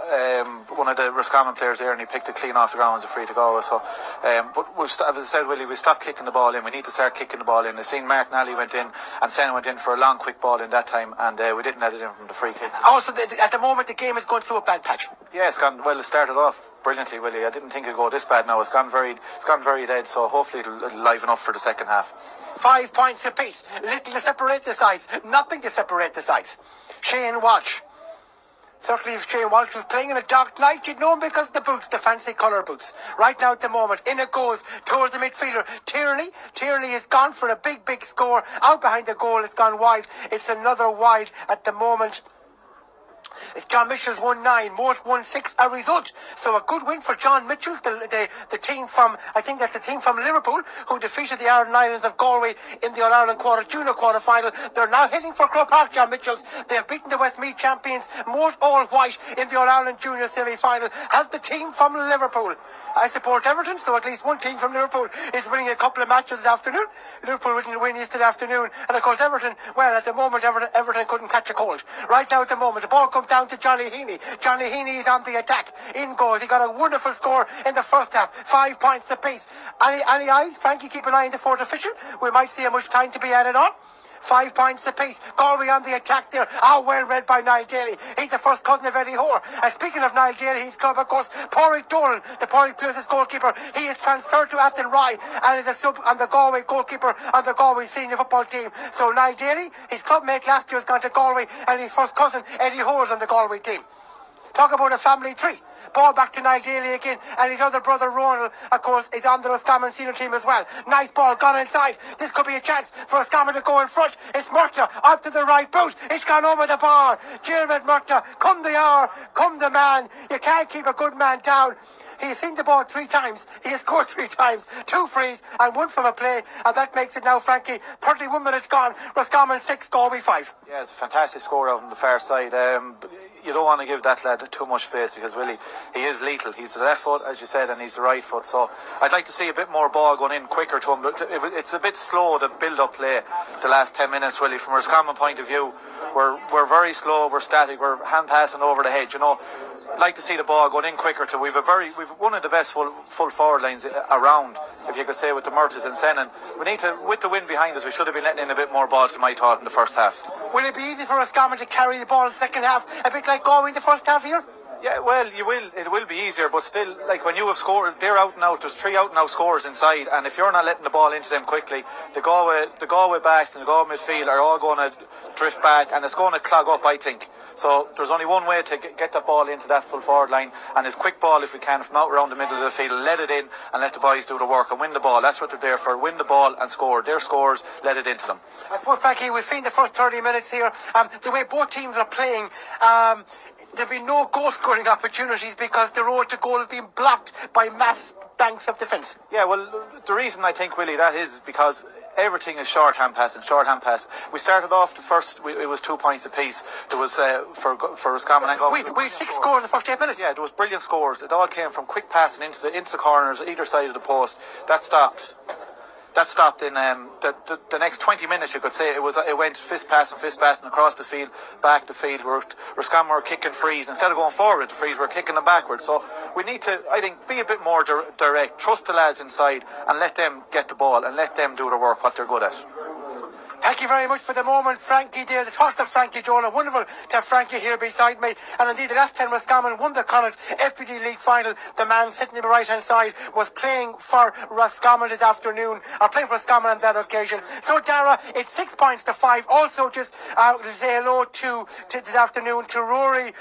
one of the Roscommon players there, and he picked it clean off the ground as a free to go. So, but as I said, Willie, we stopped kicking the ball in. We need to start kicking the ball in. I've seen Mark Nally went in and Sen went in for a long quick ball in that time, and we didn't let it in from the free kick. Also, at the moment the game is going through a bad patch. Yeah, it's gone well. It started off brilliantly, Willie. I didn't think it'd go this bad now. It's gone very dead, so hopefully it'll liven up for the second half. 5 points apiece. Little to separate the sides. Nothing to separate the sides. Shane Walsh. Certainly if Shane Walsh was playing in a dark night, you'd know him because of the boots, the fancy colour boots. Right now at the moment, in it goes towards the midfielder, Tierney. Tierney has gone for a big score. Out behind the goal, it's gone wide. It's another wide at the moment. It's John Mitchell's 1-9, Morse 1-6 a result. So a good win for John Mitchell, the team from, I think that's the team from Liverpool, who defeated the Ireland Islands of Galway in the All-Ireland Junior quarter final. They're now heading for Crow Park, John Mitchell's. They have beaten the Westmeath champions, Morse all white in the All-Ireland Junior semi-final. Has the team from Liverpool. I support Everton, so at least one team from Liverpool is winning a couple of matches this afternoon. Liverpool didn't win yesterday afternoon, and of course Everton, well, at the moment Everton couldn't catch a cold. Right now at the moment, the ball comes down to Johnny Heaney. Johnny Heaney is on the attack. In goes. He got a wonderful score in the first half. 5 points apiece. Any eyes? Frankie, keep an eye on the fourth official. We might see how much time to be added on. 5 points apiece. Galway on the attack there. Well read by Niall Daly. He's the first cousin of Eddie Hoare. And speaking of Niall Daly, his club, of course, Pádraig Dolan, the Pádraig Pierce's goalkeeper. He is transferred to Athen Rye and is a sub on the Galway goalkeeper on the Galway senior football team. So Niall Daly, his club mate last year, has gone to Galway, and his first cousin, Eddie Hoare, is on the Galway team. Talk about a family tree. Ball back to Niall Daly again, and his other brother Ronald, of course, is on the Roscommon senior team as well. Nice ball, gone inside. This could be a chance for Roscommon to go in front. It's Murta up to the right boot. It's gone over the bar. Jeremy Murta, come the hour, come the man. You can't keep a good man down. He has seen the ball 3 times. He has scored 3 times. 2 frees and 1 from a play. And that makes it now, Frankie, 31 minutes gone. Roscommon 6, Galway 5. Yeah, it's a fantastic score out on the far side. You don't want to give that lad too much space because really he is lethal. He's the left foot, as you said, and he's the right foot. So I'd like to see a bit more ball going in quicker to him. But it's a bit slow, the build-up play, the last 10 minutes, really. From a Roscommon point of view, we're very slow, we're static, we're hand passing over the hedge, you know. I'd like to see the ball going in quicker too. We've one of the best full forward lines around, if you could say, with the Murtas and Senan. We need to, with the wind behind us, we should have been letting in a bit more ball, to my thought, in the first half. Will it be easy for Roscommon to carry the ball in the second half, a bit like Galway in the first half here? Yeah, well, it will be easier, but still, like when you have scored, they're out and out, there's 3 out and out scores inside, and if you're not letting the ball into them quickly, the Galway backs and the Galway midfield are all going to drift back, and it's going to clog up, I think. So there's only one way to get that ball into that full forward line, and it's quick ball if we can from out around the middle of the field, let it in and let the boys do the work and win the ball. That's what they're there for, win the ball and score. Their scores, let it into them. I suppose, Frankie, we've seen the first 30 minutes here, the way both teams are playing, there'll be no goal scoring opportunities because the road to goal has been blocked by mass banks of defence. Yeah, well, the reason I think, Willie, that is because everything is short hand pass. We started off the first, it was 2 points apiece. There was for Roscommon and Galway. We had 6 scores in the first 8 minutes. Yeah, there was brilliant scores. It all came from quick passing into the corners, either side of the post. That stopped in the next 20 minutes, you could say. It went fist passing across the field, back the field. Roscommon were kicking frees. Instead of going forward, the frees were kicking them backwards. So we need to, I think, be a bit more direct, trust the lads inside and let them get the ball and let them do the work, what they're good at. Thank you very much for the moment, Frankie there. The toss of Frankie Jonah. Wonderful to have Frankie here beside me. And indeed, the last time Roscommon won the Connacht FBD League final, the man sitting on the right hand side was playing for Roscommon this afternoon, or playing for Roscommon on that occasion. So Dara, it's 6 points to 5. Also just to say hello to this afternoon to Rory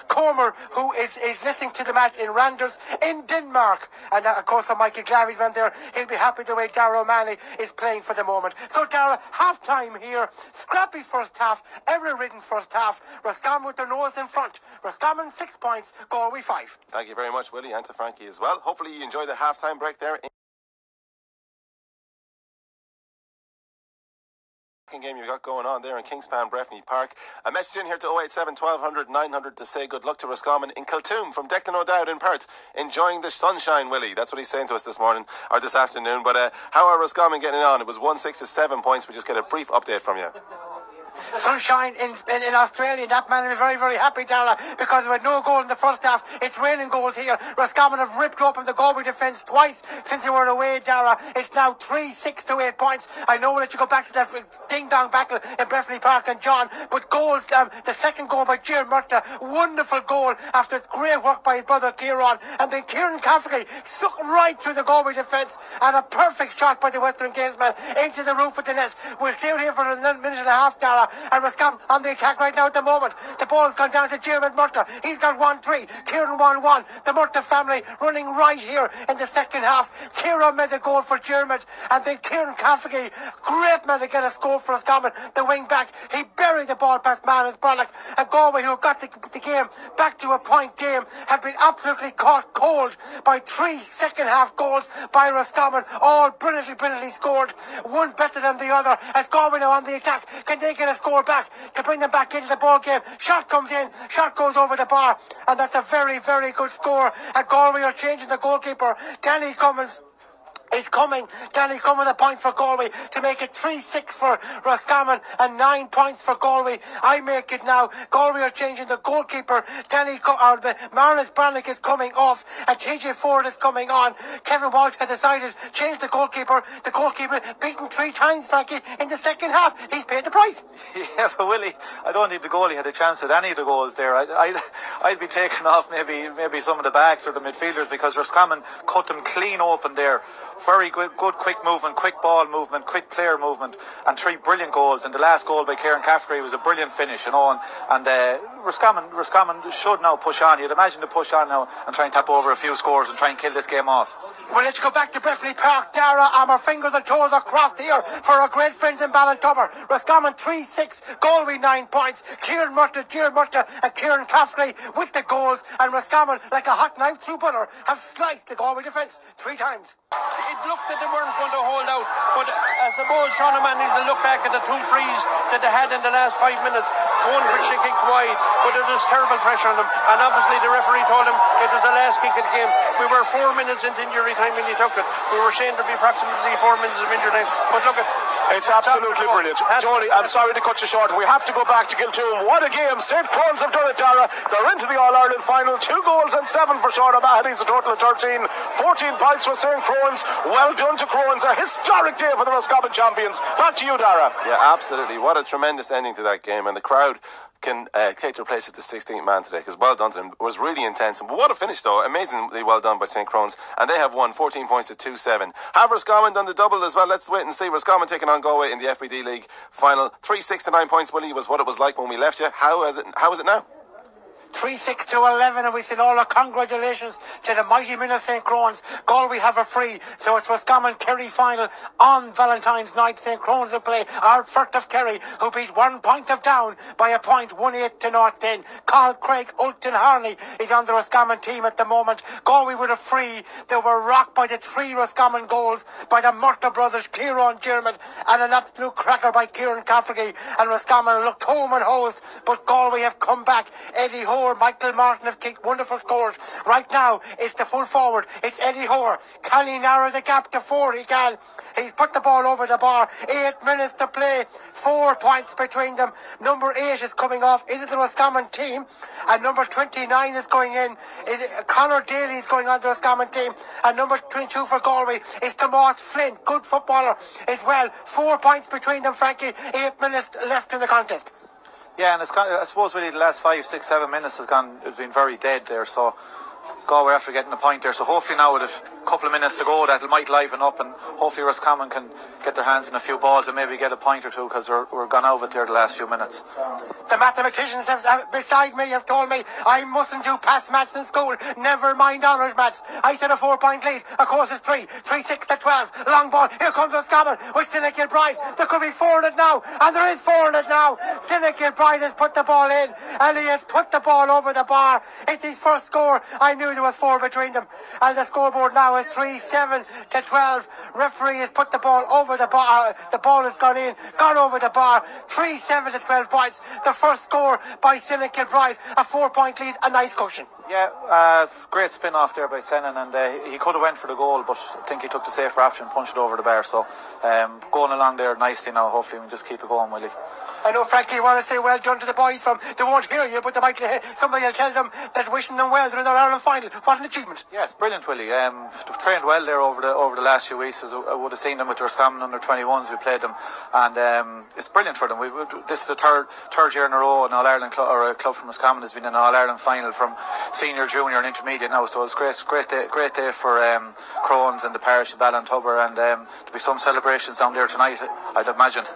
Comer, who is listening to the match in Randers in Denmark. And of course for Mikey Glavy's man there, he'll be happy the way Dara O'Malley is playing for the moment. So Dara, half time here, scrappy first half, error-ridden first half. Roscommon with their nose in front. Roscommon 6 points, Galway 5. Thank you very much, Willie, and to Frankie as well. Hopefully you enjoy the half-time break there. Game you got going on there in Kingspan Breffni Park. A message in here to 087 1200 900 to say good luck to Roscommon in Kiltoom from Declan O'Dowd in Perth. Enjoying the sunshine, Willie. That's what he's saying to us this morning or this afternoon. But how are Roscommon getting on? It was 1-6 to 7 points. We just get a brief update from you. Sunshine in Australia. That man is very, very happy, Dara, because with no goal in the first half, it's raining goals here. Roscommon have ripped open the Galway defence twice since they were away, Dara. It's now 3-6 to 8 points. I know that you go back to that ding-dong battle in Breffni Park and John, but goals, the second goal by Ger Murta, wonderful goal after great work by his brother Kieran, and then Kieran Cafferty sucked right through the Galway defence, and a perfect shot by the Western Games man into the roof of the net. We'll stay here for a minute and a half, Dara. And Roscommon on the attack right now at the moment. The ball's gone down to Jeremy Murta. He's got 1-3. Kieran 1-1. The Murta family running right here in the second half. Kieran made the goal for Jeremy, and then Kieran Cafferty, great man to get a score for Roscommon. The wing back, he buried the ball past Manus Brannock. And Galway, who got the game back to a point game, have been absolutely caught cold by 3 second half goals by Roscommon, all brilliantly scored. One better than the other. As Galway now on the attack, can they get a score back to bring them back into the ball game? Shot comes in, shot goes over the bar, and that's a very, very good score. And Galway are changing the goalkeeper. Danny Cummins is coming. Danny Cummins, a point for Galway to make it 3-6 for Roscommon and 9 points for Galway. I make it now. Galway are changing the goalkeeper. Marnus Brannock is coming off, and TJ Ford is coming on. Kevin Walsh has decided to change the goalkeeper. The goalkeeper beaten 3 times, Frankie, in the second half. He's paid the price. Yeah, but Willie, I don't think the goalie had a chance at any of the goals there. I'd be taking off maybe some of the backs or the midfielders, because Roscommon cut them clean open there. Very good quick movement, quick ball movement, quick player movement, and 3 brilliant goals. And the last goal by Kieran Cafferty was a brilliant finish, and Roscommon should now push on. You'd imagine to push on now and try and tap over a few scores and try and kill this game off. Well, let's go back to Breffni Park, Dara, and our fingers and toes are crossed here for our great friends in Ballintubber. Roscommon 3-6, Galway 9 points. Kieran Murta, Ger Murta and Kieran Cafferty with the goals, and Roscommon, like a hot knife through butter, have sliced the Galway defence 3 times. It looked that they weren't going to hold out, but I suppose Shannonside needs to look back at the 2 frees that they had in the last 5 minutes. One which they kicked wide, but there was terrible pressure on them, and obviously the referee told them it was the last kick of the game. We were 4 minutes into injury time when he took it. We were saying there'd be approximately 4 minutes of injury time, but look at it's absolutely brilliant. Johnny, I'm sorry to cut you short. We have to go back to Kiltoom. What a game. St. Croan's have done it, Dara. They're into the All-Ireland final. 2 goals and 7 for Sean O'Mahony's, a total of 13. 14 points for St. Croan's. Well done to Croan's. A historic day for the Roscommon champions. Back to you, Dara. Yeah, absolutely. What a tremendous ending to that game. And the crowd can take their place as the 16th man today, because well done to them. It was really intense. But what a finish, though. Amazingly well done by St. Croan's. And they have won 14 points to 2-7. Have Roscommon done the double as well? Let's wait and see. Roscommon taking on Galway in the FBD League final. 3-6 to 9 points, Willie, was what it was like when we left you. How is it now? 3-6 to 11, and we send all our congratulations to the mighty men of St. Croan's. Galway have a free, so it's Roscommon Kerry final on Valentine's night. St. Croan's will play Ardfort of Kerry, who beat 1 point of Down by a point, 1-8 to 0-10. Carl Craig Ulton Harney is on the Roscommon team at the moment. Galway with a free. They were rocked by the 3 Roscommon goals by the Murta brothers, Kieran German, and an absolute cracker by Kieran Cafferty. And Roscommon looked home and hosed, but Galway have come back. Eddie Ho score. Michael Martin have kicked wonderful scores. Right now, it's the full forward. It's Eddie Hoare. Can he narrow the gap to 4? He can. He's put the ball over the bar. 8 minutes to play. 4 points between them. Number 8 is coming off. Is it the Roscommon team? And number 29 is going in. Conor Daly is going on the Roscommon team. And number 22 for Galway is Tomas Flynn. Good footballer as well. 4 points between them, Frankie. 8 minutes left in the contest. Yeah, and I suppose really the last 5, 6, 7 minutes has been very dead there. So Galway after getting a point there, so hopefully now with a couple of minutes to go that might liven up, and hopefully Roscommon can get their hands in a few balls and maybe get a point or two, because we're gone over there the last few minutes. The mathematicians beside me have told me I mustn't do past maths in school, never mind honours maths. I said a 4-point lead, of course it's 3, 6 to 12, long ball, here comes Roscommon with Sinead Kilbride. There could be 4 in it now, and there is 4 in it now. Sinead Kilbride has put the ball in, and he has put the ball over the bar. It's his first score. I knew there was 4 between them, and the scoreboard now is 3-7 to 12. Referee has put the ball over the bar. The ball has gone over the bar. 3-7 to 12 points. The first score by Sinead Kilbride, a 4-point lead, a nice cushion. Yeah, great spin off there by Senan, and he could have went for the goal, but I think he took the safer option, punched it over the bar. So going along there nicely now. Hopefully we can just keep it going, will he? I know, Frankie, you want to say well done to the boys they won't hear you, but somebody will tell them that wishing them well. They're in their Ireland final. What an achievement. Yes, brilliant, Willie. They've trained well there over the last few weeks. As I would have seen them with the Roscommon under 21s, we played them, and it's brilliant for them. This is the third year in a row an All-Ireland club, or a club from Roscommon has been in an All-Ireland final from senior, junior and intermediate now, so it's great day for Croans and the parish of Ballintubber, and there'll be some celebrations down there tonight, I'd imagine.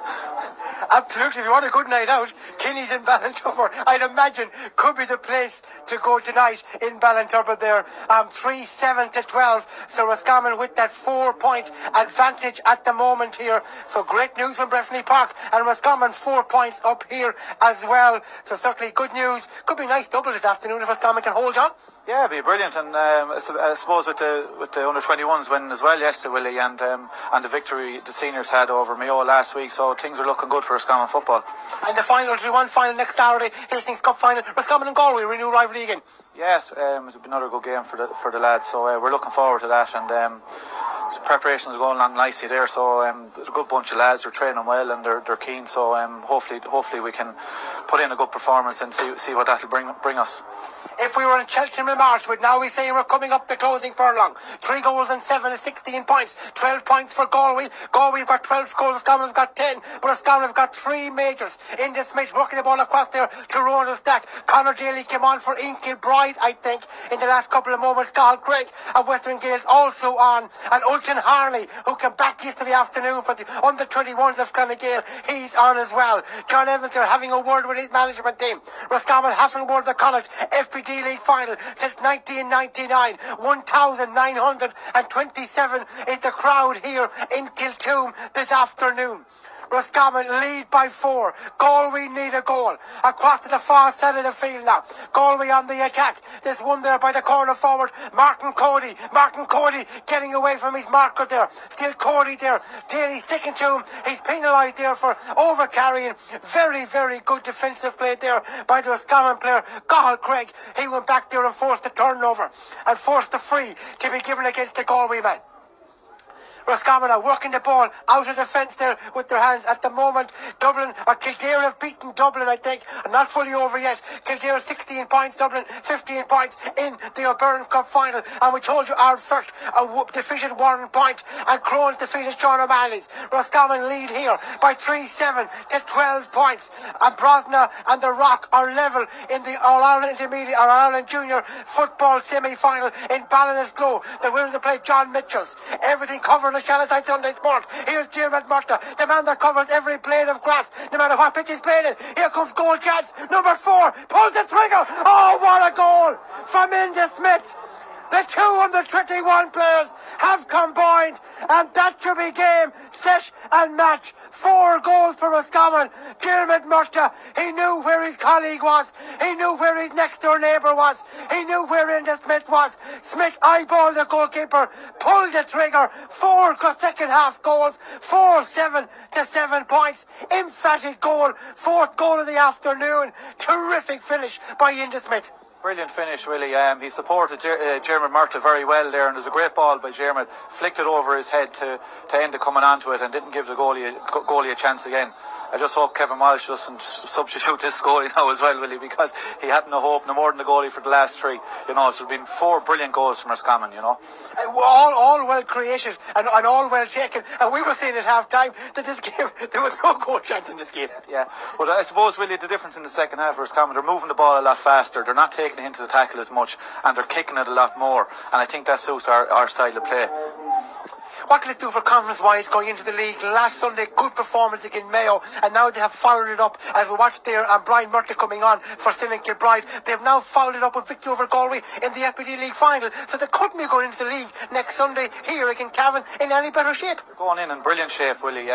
Absolutely, if you want a good night out, Kinney's in Ballintubber, I'd imagine, could be the place to go tonight in Ballintubber there. 3-7 to 12, so Roscommon with that 4-point advantage at the moment here. So great news from Breffni Park, and Roscommon 4 points up here as well. So certainly good news. Could be a nice double this afternoon if Roscommon can hold on. Yeah, it'd be brilliant, and I suppose with the under 21s winning as well yesterday, Willie, and the victory the seniors had over Mayo last week, so things are looking good for Roscommon football. And the final, 3-1 final next Saturday, Hastings Cup final, Roscommon and Galway, renew rivalry again. Yes, it'll be another good game for the lads, so we're looking forward to that, and preparations are going along nicely there, so there's a good bunch of lads. They're training well and they're keen, so hopefully we can put in a good performance and see what that'll bring us. If we were in Cheltenham in March, we'd now be saying we're coming up the closing furlong. 3 goals and 7 is 16 points. 12 points for Galway. Galway have got 12 scores, Roscommon have got 10. But Roscommon have got 3 majors in this match. Working the ball across there to Ronald Stack. Conor Daly came on for Kilbride, I think, in the last couple of moments. Cathal Craig of Western Gales also on. And Ulton Harley, who came back yesterday afternoon for the under 21s of Clonagale, he's on as well. John Evans are having a word with his management team. Roscommon haven't won the Connacht FBD League final since 1999. 1,927 is the crowd here in Kiltoom this afternoon. Roscommon lead by 4. Galway need a goal. Across to the far side of the field now. Galway on the attack. There's one there by the corner forward. Martin Cody. Martin Cody getting away from his marker there. Still Cody there. Daly sticking to him. He's penalised there for over-carrying. Very, very good defensive play there by the Roscommon player, Cathal Craig. He went back there and forced the turnover and forced the free to be given against the Galway man. Roscommon are working the ball out of the fence there with their hands at the moment. Dublin, or Kildare have beaten Dublin, I think. Not fully over yet. Kildare 16 points, Dublin 15 points in the O'Byrne Cup final. And we told you our first defeated 1 point, and Croan defeated Sean O'Malley's. Roscommon lead here by 3-7 to 12 points. And Brosna and the Rock are level in the All-Ireland Intermediate or Ireland Junior Football semi-final in Ballinasloe. The winners to play John Mitchells. Everything covered on Shannonside Sunday Sport. Here's Diarmaid Murtagh, the man that covers every blade of grass, no matter what pitch he's playing in. Here comes goal chance. Number 4 pulls the trigger. Oh, what a goal from India Smith. The 221 players have combined, and that should be game, set and match. 4 goals for Roscommon. Diarmuid Murtagh, he knew where his colleague was. He knew where his next door neighbour was. He knew where Enda Smith was. Smith eyeballed the goalkeeper, pulled the trigger. 4 second half goals, 4-7 to 7 points. Emphatic goal, 4th goal of the afternoon. Terrific finish by Enda Smith. Brilliant finish, really. He supported Diarmuid Murtagh very well there, and there's a great ball by Diarmuid. Flicked it over his head to Enda coming onto it, and didn't give the goalie a chance again. I just hope Kevin Walsh doesn't substitute this goalie now as well, Willie, because he had no hope, no more than the goalie for the last 3. So there's been 4 brilliant goals from Roscommon, All well created and all well taken. And we were saying at half time that this game, there was no goal chance in this game. Yeah, but I suppose, Willie, the difference in the second half for Roscommon, they're moving the ball a lot faster. They're not taking it into the tackle as much, and they're kicking it a lot more. And I think that suits our style of play. What can it do for confidence-wise going into the league? Last Sunday, good performance against Mayo, and now they have followed it up, as we watched there, and Brian Murtagh coming on for St. Kilbride. They've now followed it up with victory over Galway in the FBD League final, so they couldn't be going into the league next Sunday here against Cavan in any better shape. They're going in brilliant shape, Willie.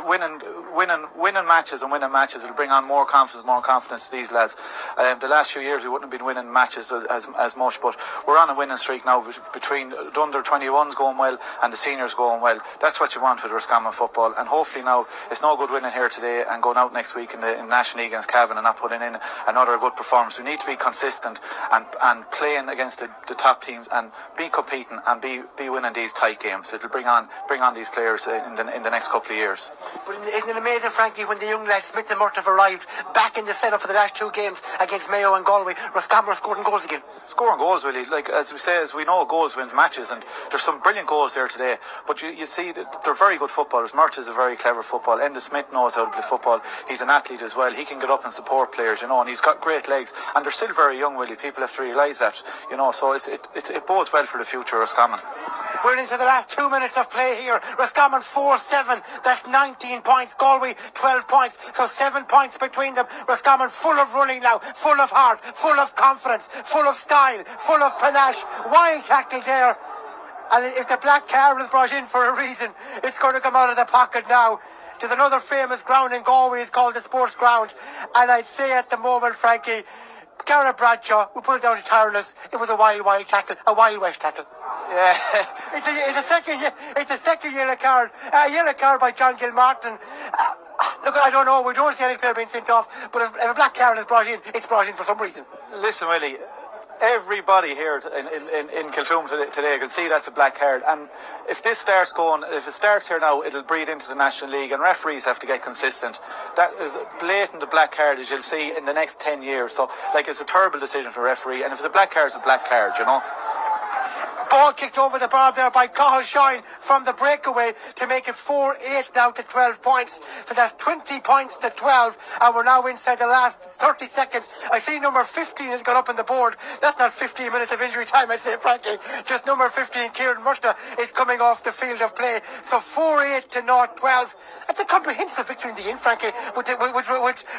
Winning matches, it'll bring on more confidence to these lads. The last few years we wouldn't have been winning matches as much, but we're on a winning streak now between the under 21s going well and the seniors going well. That's what you want with Roscommon football, and hopefully now it's no good winning here today and going out next week in the National League against Cavan and not putting in another good performance. We need to be consistent and playing against the top teams and be competing and be winning these tight games. It'll bring on these players in the next couple of years. But isn't it amazing, Frankie, when the young lads Smith and Murtagh have arrived back in the setup for the last 2 games against Mayo and Galway, Roscommon are scoring goals again. Scoring goals, really. Like as we know, goals wins matches, and there's some brilliant goals there today. But you see that they're very good footballers. Murtagh's a very clever footballer. Enda Smith knows how to play football. He's an athlete as well. He can get up and support players, and he's got great legs. And they're still very young, Willie. People have to realise that, So it bodes well for the future of Roscommon. We're into the last 2 minutes of play here. Roscommon 4-7. That's 19 points. Galway 12 points. So 7 points between them. Roscommon full of running now. Full of heart. Full of confidence. Full of style. Full of panache. Wild tackle there. And if the black car is brought in for a reason, it's going to come out of the pocket now. There's another famous ground in Galway. It's called the Sports Ground. And I'd say at the moment, Frankie, Gareth Bradshaw, we put it down to tiredness. It was a wild tackle. A Wild West tackle. Yeah. It's a second yellow card. A yellow card by John Gilmartin. Look, I don't know. We don't see any player being sent off. But if a black card is brought in, it's brought in for some reason. Listen, Willie. Everybody here in Kiltoom today can see that's a black card, and if it starts here now, it'll breed into the National League, and referees have to get consistent. That is blatant, the black card, as you'll see in the next 10 years. So, it's a terrible decision for a referee, and if it's a black card, it's a black card, Ball kicked over the bar there by Cathal Shine from the breakaway to make it 4-8 now to 12 points. So that's 20 points to 12, and we're now inside the last 30 seconds. I see number 15 has got up on the board. That's not 15 minutes of injury time, I'd say, Frankie. Just number 15, Kieran Murtagh, is coming off the field of play. So 4-8 to 0-12. That's a comprehensive victory in the end, Frankie. With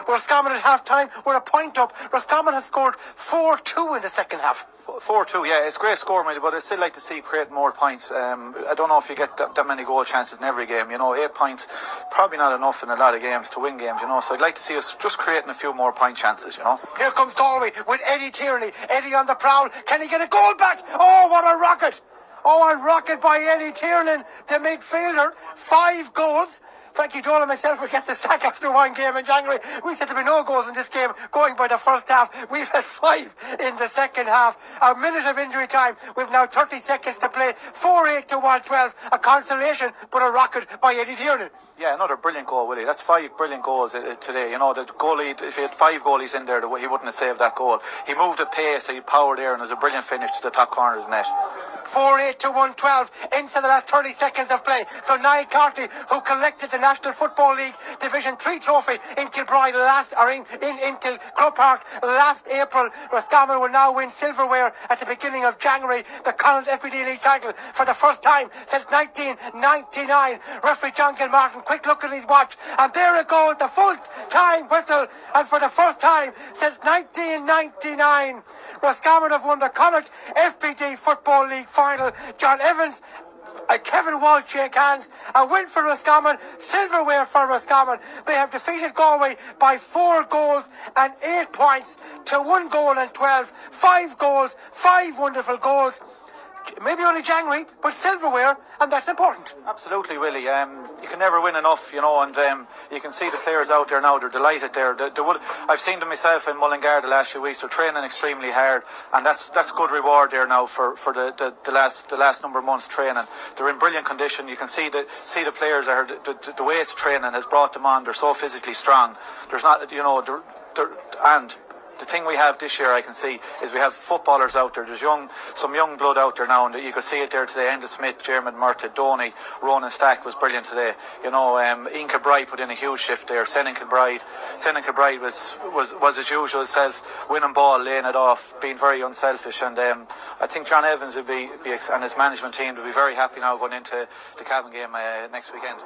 Roscommon at half time, we're a point up. Roscommon has scored 4-2 in the second half. 4-2, yeah, it's a great score, maybe, but I still like to see create more points. I don't know if you get that many goal chances in every game. 8 points, probably not enough in a lot of games to win games, So I'd like to see us just creating a few more point chances, Here comes Galway with Eddie Tierney. Eddie on the prowl. Can he get a goal back? Oh, what a rocket! Oh, a rocket by Eddie Tierney, the midfielder. 5 goals. Frankie Joel and myself will get the sack after one game in January. We said there'd be no goals in this game going by the first half. We've had 5 in the second half. A minute of injury time. We've now 30 seconds to play. 4-8 to 1-12. A consolation, but a rocket by Eddie Tierney. Yeah, another brilliant goal, Willie. That's 5 brilliant goals today. The goalie, if he had 5 goalies in there, he wouldn't have saved that goal. He moved at pace, he powered there, and it was a brilliant finish to the top corner of the net. 4-8 to 1-12 into the last 30 seconds of play. So Niall Carty, who collected the National Football League Division 3 trophy in Kilbride in Crow Park last April. Roscommon will now win silverware at the beginning of January, the Connacht FBD League title for the first time since 1999. Referee John Gilmartin, quick look at his watch, and there it goes, the full-time whistle, and for the first time since 1999, Roscommon have won the Connacht FBD Football League final. John Evans, Kevin Walsh shake hands. A win for Roscommon, silverware for Roscommon. They have defeated Galway by 4 goals and 8 points to 1 goal and 12. 5 goals, 5 wonderful goals. Maybe only January, but silverware, and that's important. Absolutely, Willie. You can never win enough, you know, and you can see the players out there now. They're delighted there. I've seen them myself in Mullingar the last few weeks. They're training extremely hard, and that's good reward there now for the last number of months training. They're in brilliant condition. You can see the players there. The way it's training has brought them on. They're so physically strong. There's not, you know, and the thing we have this year, I can see, is we have footballers out there. There's some young blood out there now, and you can see it there today. Enda Smith, Jeremy Murtagh, Donny, Ronan Stack was brilliant today. You know, Ian Kilbride put in a huge shift there. Senan Kilbride was his usual self, winning ball, laying it off, being very unselfish. And I think John Evans and his management team will be very happy now going into the Cavan game next weekend.